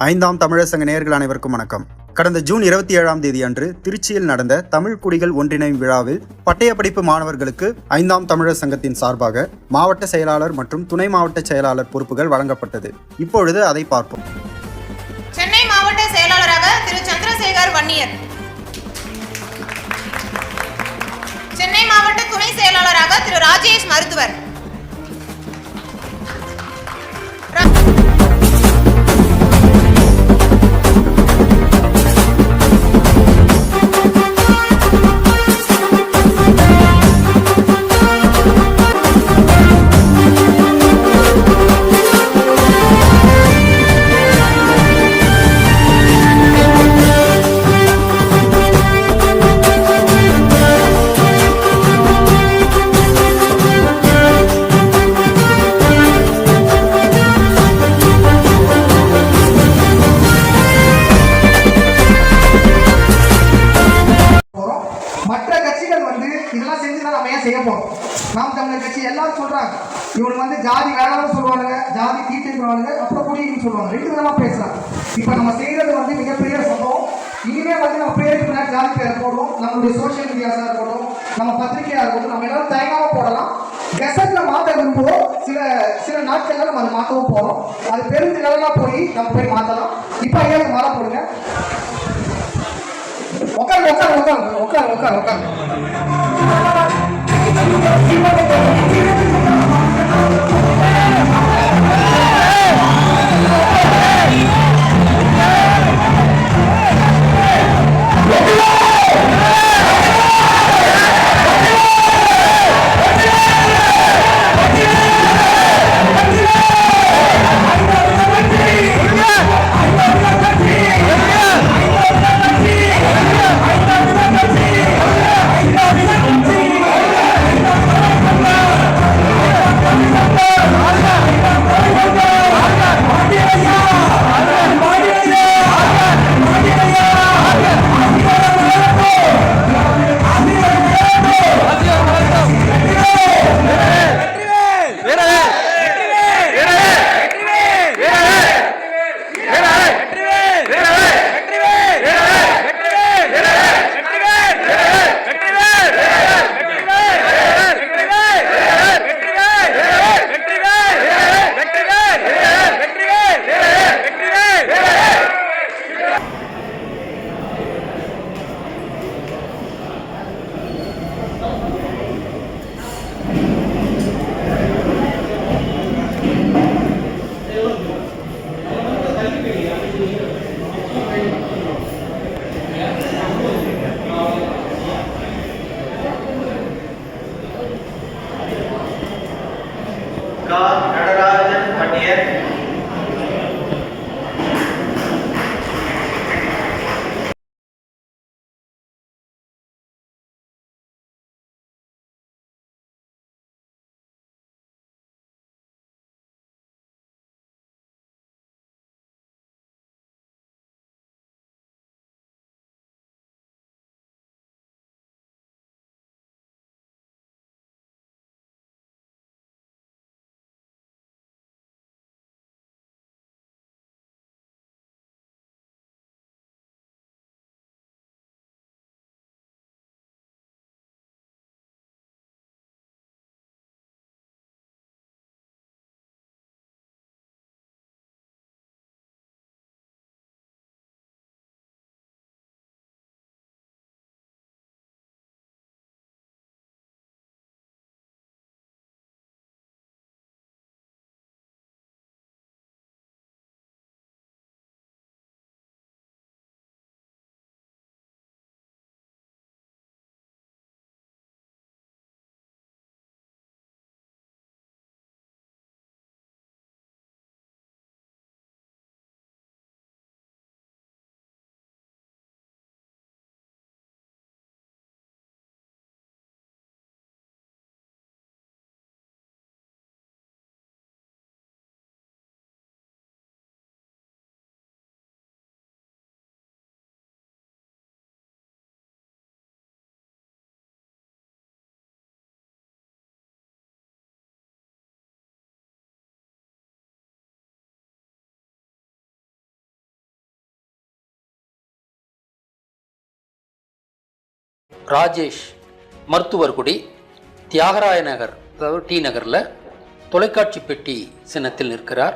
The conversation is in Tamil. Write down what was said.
ஐந்தாம் தமிழர் சங்க நேயர்கள் அனைவருக்கும் வணக்கம். கடந்த ஜூன் 27ஆம் தேதி அன்று திருச்சியில் நடந்த தமிழ் குடிகள் ஒன்றிணையும் விழாவில் பட்டயப்படிப்பு மாணவர்களுக்கு ஐந்தாம் தமிழர் சங்கத்தின் சார்பாக மாவட்ட செயலாளர் மற்றும் துணை மாவட்ட செயலாளர் பொறுப்புகள் வழங்கப்பட்டது. இப்பொழுது அதை பார்ப்போம். சென்னை மாவட்ட செயலாளராக திரு சந்திரசேகர் வன்னியர், சென்னை மாவட்ட துணை செயலாளராக திரு ராஜேஷ் மருத்துவர், இதெல்லாம் செஞ்சுதான் நம்ம ஏன் செய்ய போறோம்? நாம் தமிழர் கட்சி எல்லாரும் சொல்றாங்க, இவனுக்கு ஜாதி வேணாம்னு சொல்லுவானுங்க, ஜாதி தீட்டுவானுங்க, அப்புறம் குடின்னு சொல்லுவாங்க. ரெண்டு விதமா பேசுறாங்க. இப்ப நம்ம செய்யறது மிகப்பெரிய சம்பவம். இனிமே நம்ம பேருக்கு பின்னாடி ஜாதி பேரை போடுவோம். நம்மளுடைய சோசியல் மீடியாஸா இருக்கட்டும், நம்ம பத்திரிகையா இருக்கட்டும், நம்ம எல்லாரும் தயங்காம போடலாம். கெசட்ல மாற்ற விரும்புவோம். சில நாட்கள்ல நம்ம அதை மாற்றவும் போறோம். அது பெருந்து நிலமா போய் நம்ம போய் மாற்றலாம். இப்ப ஐயாவுக்கு மாலை போடுங்க. உட்காரு உட்காரு உட்காரு உட்காரு உட்காரு உட்காரு ராஜேஷ் மருத்துவர் குடி, தியாகராய நகர், அதாவது டி நகரில் தொலைக்காட்சி பெட்டி சின்னத்தில் நிற்கிறார்.